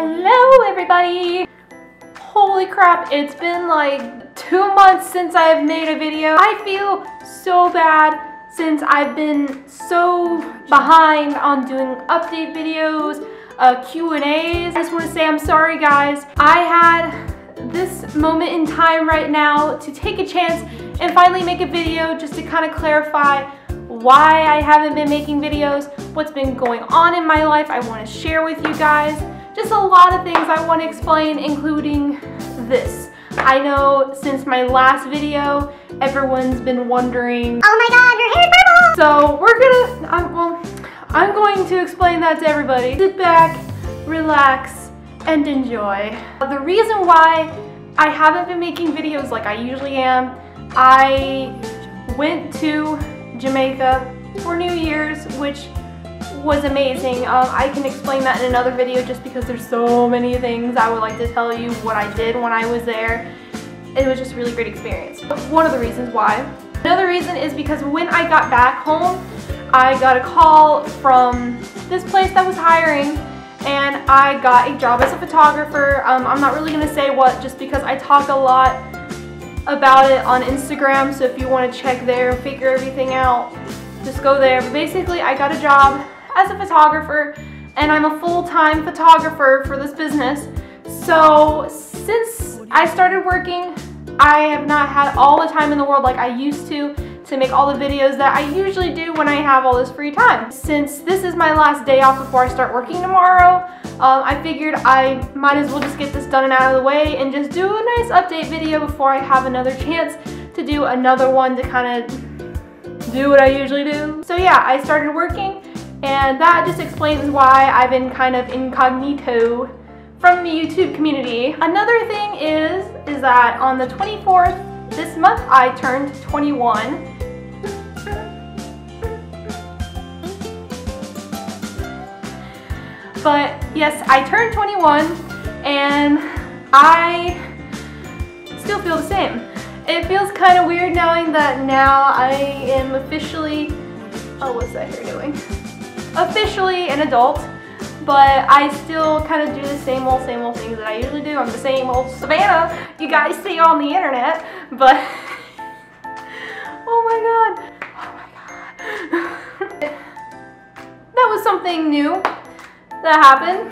Hello everybody! Holy crap, it's been like 2 months since I've made a video. I feel so bad since I've been so behind on doing update videos, Q&As. I just want to say I'm sorry guys. I had this moment in time right now to take a chance and finally make a video just to kind of clarify why I haven't been making videos, what's been going on in my life I want to share with you guys. Just a lot of things I want to explain, including this. I know since my last video, everyone's been wondering, oh my god, your hair is purple! So I'm going to explain that to everybody. Sit back, relax, and enjoy. The reason why I haven't been making videos like I usually am, I went to Jamaica for New Year's, which was amazing. I can explain that in another video just because there's so many things I would like to tell you what I did when I was there. It was just a really great experience. One of the reasons why. Another reason is because when I got back home, I got a call from this place that was hiring and I got a job as a photographer. I'm not really going to say what just because I talk a lot about it on Instagram, so if you want to check there and figure everything out, just go there. But basically I got a job as a photographer and I'm a full-time photographer for this business. So since I started working, I have not had all the time in the world like I used to make all the videos that I usually do when I have all this free time. Since this is my last day off before I start working tomorrow, I figured I might as well just get this done and out of the way and just do a nice update video before I have another chance to do another one to kind of do what I usually do. So yeah, I started working and that just explains why I've been kind of incognito from the YouTube community. Another thing is that on the 24th this month I turned 21. But yes, I turned 21 and I still feel the same. It feels kind of weird knowing that now I am officially, oh, what's that hair doing? Officially an adult, but I still kind of do the same old things that I usually do. I'm the same old Savannah you guys see on the internet, but oh my god. That was something new that happened.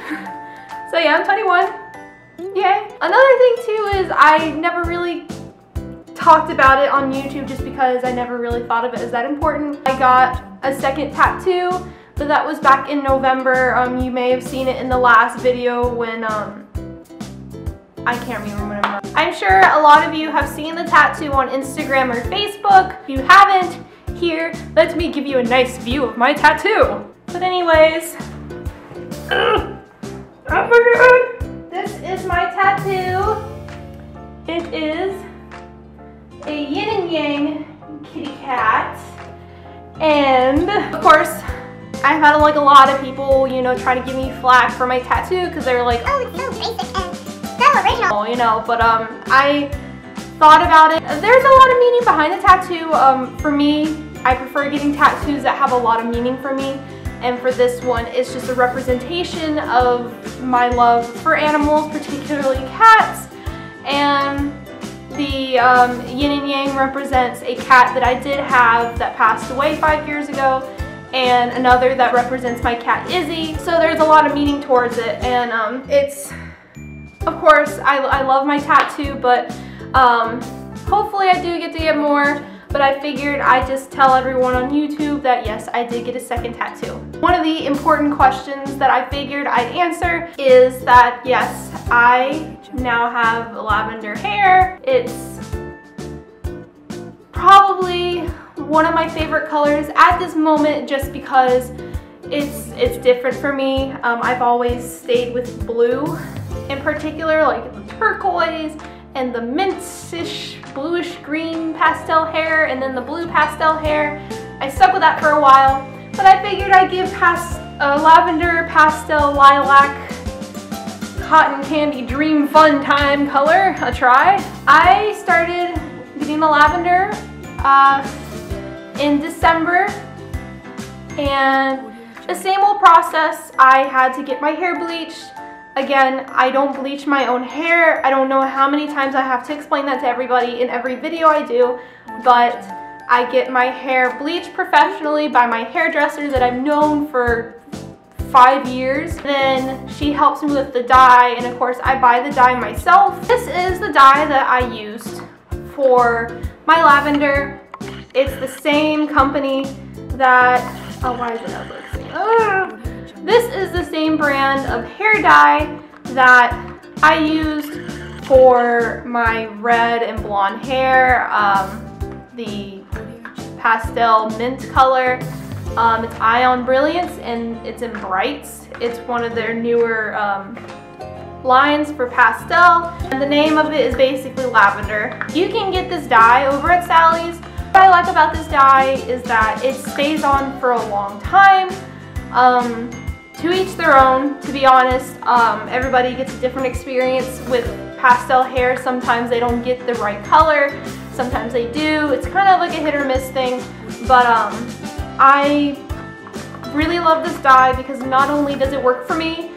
So yeah, I'm 21. Yay. Another thing too is I never really talked about it on YouTube just because I never really thought of it as that important. I got a second tattoo, but that was back in November. You may have seen it in the last video when I can't remember. I'm sure a lot of you have seen the tattoo on Instagram or Facebook. If you haven't, here, let me give you a nice view of my tattoo. But anyways, oh my god! This is my tattoo. It is a yin and yang kitty cat. And of course, I've had like a lot of people, you know, try to give me flack for my tattoo because they're like, oh, it's so basic and so original, you know, but I thought about it. There's a lot of meaning behind the tattoo. For me, I prefer getting tattoos that have a lot of meaning for me. And for this one, it's just a representation of my love for animals, particularly cats. And the yin and yang represents a cat that I did have that passed away 5 years ago, and another that represents my cat Izzy. So there's a lot of meaning towards it, and it's, of course, I love my tattoo, but hopefully I do get to get more. But I figured I'd just tell everyone on YouTube that yes, I did get a second tattoo. One of the important questions that I figured I'd answer is that yes, I now have lavender hair. It's probably one of my favorite colors at this moment just because it's different for me. I've always stayed with blue in particular, like the turquoise and the mintish bluish green pastel hair and then the blue pastel hair. I stuck with that for a while, but I figured I'd give lavender, pastel, lilac, cotton candy dream fun time color a try. I started getting the lavender in December, and the same old process. I had to get my hair bleached. Again, I don't bleach my own hair. I don't know how many times I have to explain that to everybody in every video I do, but I get my hair bleached professionally by my hairdresser that I've known for 5 years. Then she helps me with the dye, and of course I buy the dye myself. This is the dye that I used for my lavender. It's the same company that, oh, why is it not focusing? This is the same brand of hair dye that I used for my red and blonde hair, the pastel mint color. It's Ion Brilliance and it's in Brights. It's one of their newer lines for pastel. And the name of it is basically Lavender. You can get this dye over at Sally's. What I like about this dye is that it stays on for a long time. To each their own, to be honest. Everybody gets a different experience with pastel hair. Sometimes they don't get the right color, sometimes they do. It's kind of like a hit or miss thing, but I really love this dye because not only does it work for me,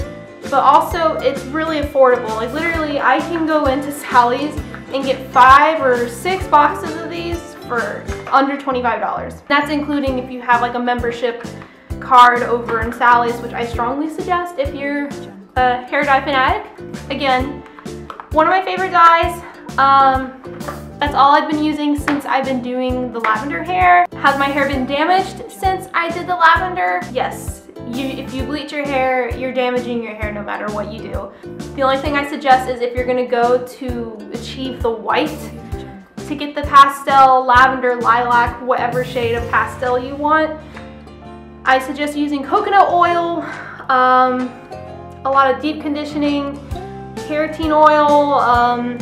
but also it's really affordable. Like literally I can go into Sally's and get 5 or 6 boxes of these for under $25. That's including if you have like a membership card over in Sally's, which I strongly suggest if you're a hair dye fanatic. Again, one of my favorite dyes. That's all I've been using since I've been doing the lavender hair. Has my hair been damaged since I did the lavender? Yes. If you bleach your hair, you're damaging your hair no matter what you do. The only thing I suggest is if you're gonna go to achieve the white, to get the pastel, lavender, lilac, whatever shade of pastel you want, I suggest using coconut oil, a lot of deep conditioning, keratin oil,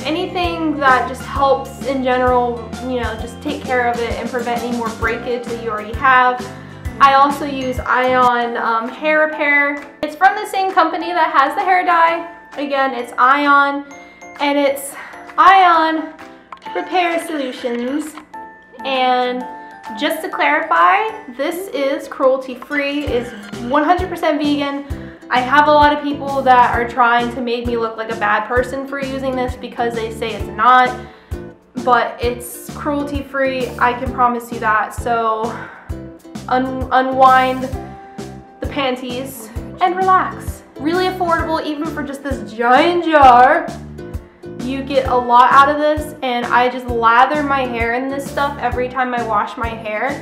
anything that just helps in general, you know, just take care of it and prevent any more breakage that you already have. I also use Ion hair repair. It's from the same company that has the hair dye. Again, it's Ion, and it's Ion Repair Solutions. And just to clarify, this is cruelty-free, is 100% vegan. I have a lot of people that are trying to make me look like a bad person for using this because they say it's not, but it's cruelty-free, I can promise you that. So unwind the panties and relax. Really affordable, even for just this giant jar. You get a lot out of this, and I just lather my hair in this stuff every time I wash my hair.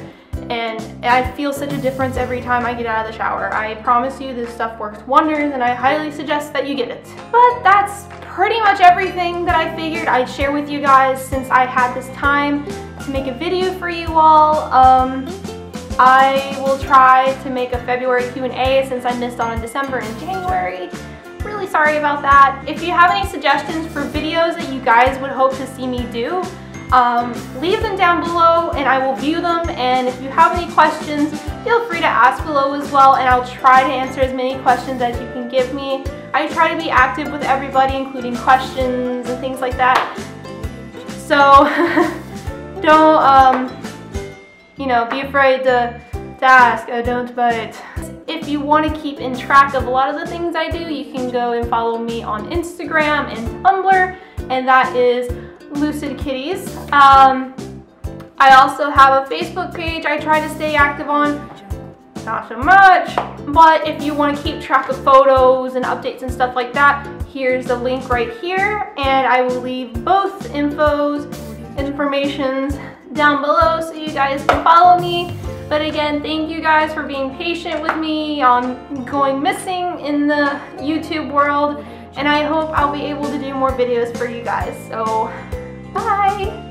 And I feel such a difference every time I get out of the shower. I promise you this stuff works wonders, and I highly suggest that you get it. But that's pretty much everything that I figured I'd share with you guys since I had this time to make a video for you all. I will try to make a February Q&A since I missed on December and January. Really sorry about that. If you have any suggestions for videos that you guys would hope to see me do, leave them down below and I will view them. And if you have any questions, feel free to ask below as well, and I'll try to answer as many questions as you can give me. I try to be active with everybody, including questions and things like that. So don't you know, be afraid to ask. Don't bite. If you want to keep in track of a lot of the things I do, you can go and follow me on Instagram and Tumblr, and that is Lucid Kitties. I also have a Facebook page I try to stay active on, not so much, but if you want to keep track of photos and updates and stuff like that, here's the link right here, and I will leave both informations down below so you guys can follow me. But again, thank you guys for being patient with me on going missing in the YouTube world, and I hope I'll be able to do more videos for you guys. So bye!